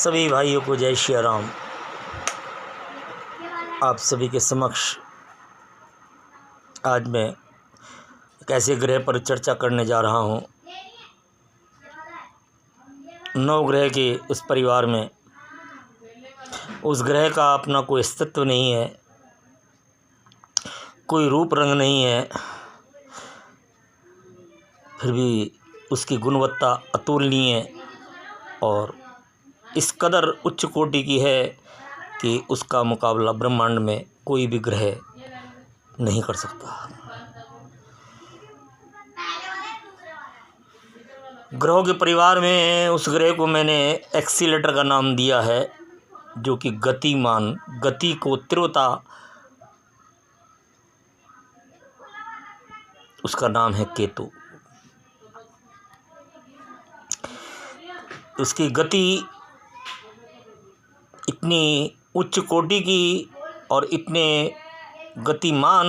सभी भाइयों को जय श्री राम। आप सभी के समक्ष आज मैं एक ऐसे ग्रह पर चर्चा करने जा रहा हूँ। 9 ग्रह के उस परिवार में उस ग्रह का अपना कोई अस्तित्व नहीं है, कोई रूप रंग नहीं है, फिर भी उसकी गुणवत्ता अतुलनीय और इस कदर उच्च कोटि की है कि उसका मुकाबला ब्रह्मांड में कोई भी ग्रह नहीं कर सकता। ग्रहों के परिवार में उस ग्रह को मैंने एक्सीलेटर का नाम दिया है, जो कि गतिमान, गति को तीव्रता, उसका नाम है केतु। उसकी गति इतनी उच्च कोटि की और इतने गतिमान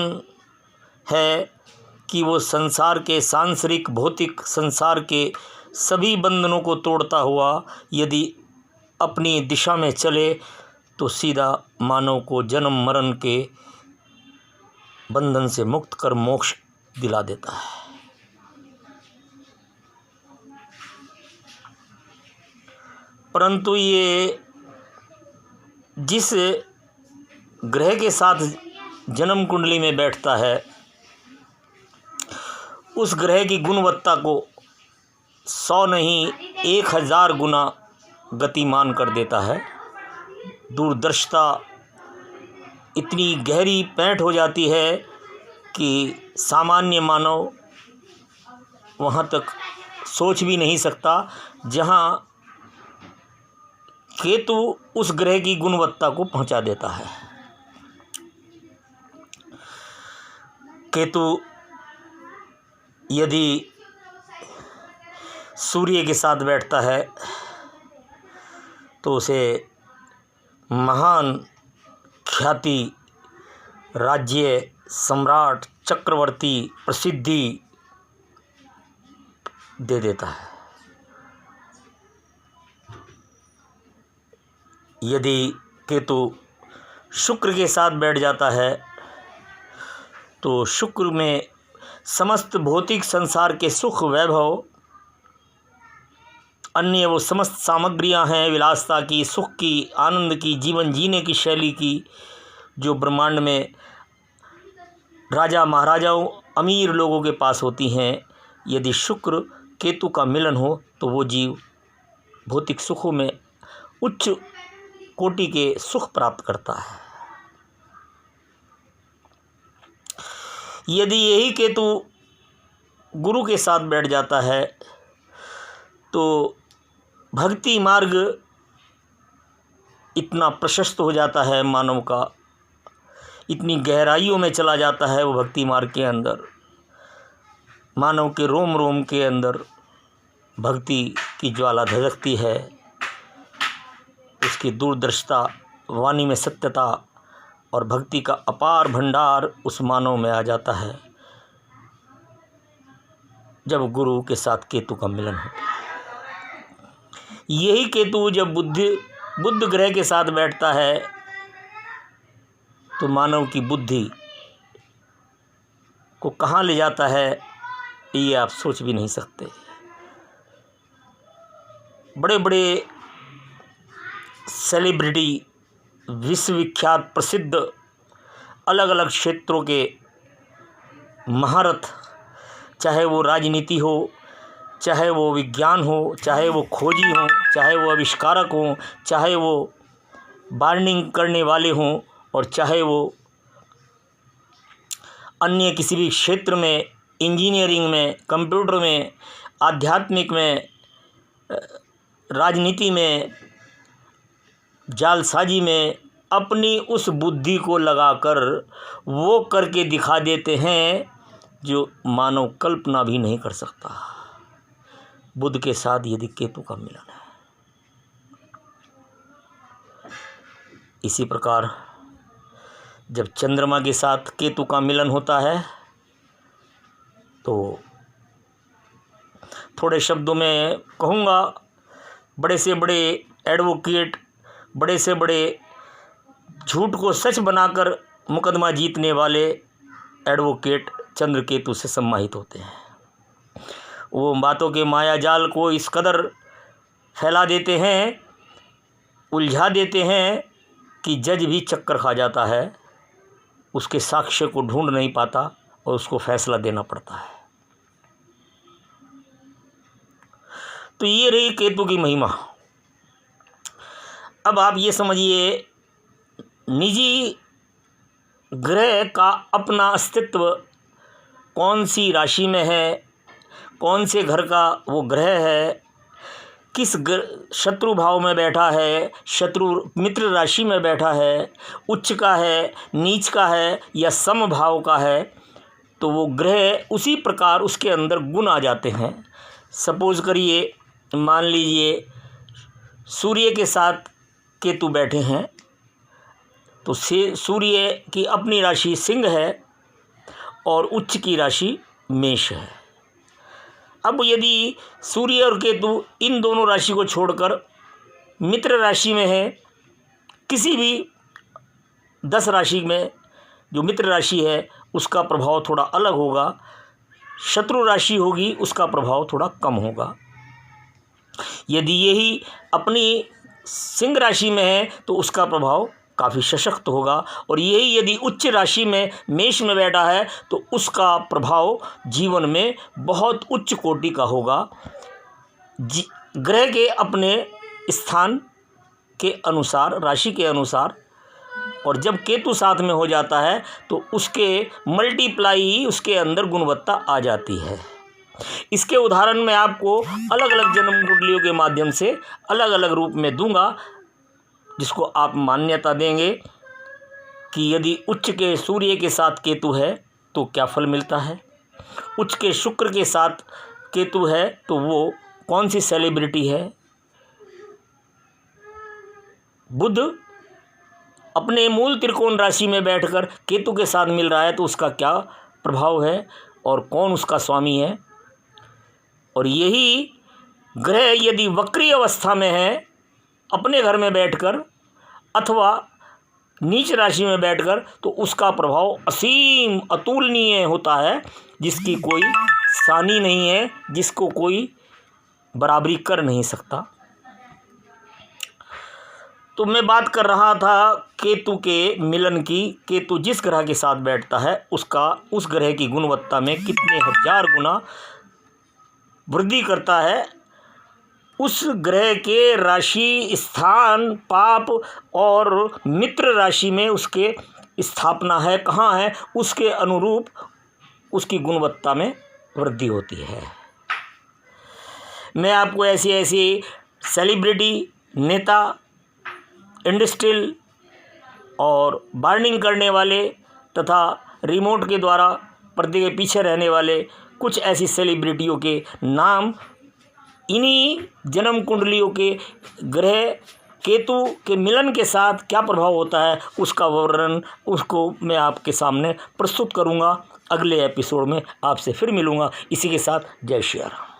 है कि वो संसार के सांसारिक भौतिक संसार के सभी बंधनों को तोड़ता हुआ यदि अपनी दिशा में चले तो सीधा मानव को जन्म मरण के बंधन से मुक्त कर मोक्ष दिला देता है। परंतु ये जिस ग्रह के साथ जन्म कुंडली में बैठता है उस ग्रह की गुणवत्ता को 100 नहीं 1000 गुना गतिमान कर देता है। दूरदर्शिता इतनी गहरी पैठ हो जाती है कि सामान्य मानव वहाँ तक सोच भी नहीं सकता, जहाँ केतु उस ग्रह की गुणवत्ता को पहुंचा देता है। केतु यदि सूर्य के साथ बैठता है तो उसे महान ख्याति, राज्य, सम्राट, चक्रवर्ती, प्रसिद्धि दे देता है। यदि केतु शुक्र के साथ बैठ जाता है तो शुक्र में समस्त भौतिक संसार के सुख, वैभव, अन्य वो समस्त सामग्रियां हैं विलासता की, सुख की, आनंद की, जीवन जीने की शैली की, जो ब्रह्मांड में राजा महाराजाओं अमीर लोगों के पास होती हैं। यदि शुक्र केतु का मिलन हो तो वो जीव भौतिक सुखों में उच्च कोटि के सुख प्राप्त करता है। यदि यही केतु गुरु के साथ बैठ जाता है तो भक्ति मार्ग इतना प्रशस्त हो जाता है मानव का, इतनी गहराइयों में चला जाता है वो भक्ति मार्ग के अंदर, मानव के रोम रोम के अंदर भक्ति की ज्वाला धधकती है। उसकी दूरदर्शिता, वाणी में सत्यता और भक्ति का अपार भंडार उस मानव में आ जाता है जब गुरु के साथ केतु का मिलन होता है। यही केतु जब बुध ग्रह के साथ बैठता है तो मानव की बुद्धि को कहाँ ले जाता है ये आप सोच भी नहीं सकते। बड़े बड़े सेलिब्रिटी, विश्वविख्यात प्रसिद्ध अलग अलग क्षेत्रों के महारथ, चाहे वो राजनीति हो, चाहे वो विज्ञान हो, चाहे वो खोजी हों, चाहे वो आविष्कारक हों, चाहे वो बार्निंग करने वाले हों, और चाहे वो अन्य किसी भी क्षेत्र में, इंजीनियरिंग में, कंप्यूटर में, आध्यात्मिक में, राजनीति में, जालसाजी में, अपनी उस बुद्धि को लगाकर वो करके दिखा देते हैं जो मानव कल्पना भी नहीं कर सकता। बुध के साथ यदि केतु का मिलन है, इसी प्रकार जब चंद्रमा के साथ केतु का मिलन होता है तो थोड़े शब्दों में कहूँगा, बड़े से बड़े एडवोकेट, बड़े से बड़े झूठ को सच बनाकर मुकदमा जीतने वाले एडवोकेट चंद्रकेतु से सम्मानित होते हैं। वो बातों के माया जाल को इस कदर फैला देते हैं, उलझा देते हैं कि जज भी चक्कर खा जाता है, उसके साक्ष्य को ढूंढ नहीं पाता और उसको फैसला देना पड़ता है। तो ये रही केतु की महिमा। अब आप ये समझिए, निजी ग्रह का अपना अस्तित्व कौन सी राशि में है, कौन से घर का वो ग्रह है, किस शत्रु भाव में बैठा है, शत्रु मित्र राशि में बैठा है, उच्च का है, नीच का है या सम भाव का है, तो वो ग्रह उसी प्रकार उसके अंदर गुण आ जाते हैं। सपोज करिए, मान लीजिए सूर्य के साथ केतु बैठे हैं, तो सूर्य की अपनी राशि सिंह है और उच्च की राशि मेष है। अब यदि सूर्य और केतु इन दोनों राशि को छोड़कर मित्र राशि में है, किसी भी 10 राशि में जो मित्र राशि है उसका प्रभाव थोड़ा अलग होगा, शत्रु राशि होगी उसका प्रभाव थोड़ा कम होगा। यदि यही अपनी सिंह राशि में है तो उसका प्रभाव काफ़ी सशक्त होगा, और यही यदि उच्च राशि में मेष में बैठा है तो उसका प्रभाव जीवन में बहुत उच्च कोटि का होगा। ग्रह के अपने स्थान के अनुसार, राशि के अनुसार, और जब केतु साथ में हो जाता है तो उसके मल्टीप्लाई ही उसके अंदर गुणवत्ता आ जाती है। इसके उदाहरण मैं आपको अलग अलग जन्म कुंडलियों के माध्यम से अलग अलग रूप में दूंगा, जिसको आप मान्यता देंगे कि यदि उच्च के सूर्य के साथ केतु है तो क्या फल मिलता है, उच्च के शुक्र के साथ केतु है तो वो कौन सी सेलिब्रिटी है, बुध अपने मूल त्रिकोण राशि में बैठकर केतु के साथ मिल रहा है तो उसका क्या प्रभाव है और कौन उसका स्वामी है। और यही ग्रह यदि वक्री अवस्था में है अपने घर में बैठकर अथवा नीच राशि में बैठकर, तो उसका प्रभाव असीम अतुलनीय होता है, जिसकी कोई सानी नहीं है, जिसको कोई बराबरी कर नहीं सकता। तो मैं बात कर रहा था केतु के मिलन की। केतु जिस ग्रह के साथ बैठता है उसका उस ग्रह की गुणवत्ता में कितने हजार गुना वृद्धि करता है। उस ग्रह के राशि, स्थान, पाप और मित्र राशि में उसके स्थापना है कहाँ है, उसके अनुरूप उसकी गुणवत्ता में वृद्धि होती है। मैं आपको ऐसी ऐसी सेलिब्रिटी, नेता, इंडस्ट्रियल और बर्निंग करने वाले तथा रिमोट के द्वारा पर्दे के पीछे रहने वाले कुछ ऐसी सेलिब्रिटियों के नाम, इन्हीं जन्म कुंडलियों के ग्रह केतु के मिलन के साथ क्या प्रभाव होता है उसका वर्णन, उसको मैं आपके सामने प्रस्तुत करूंगा। अगले एपिसोड में आपसे फिर मिलूंगा। इसी के साथ जय श्री राम।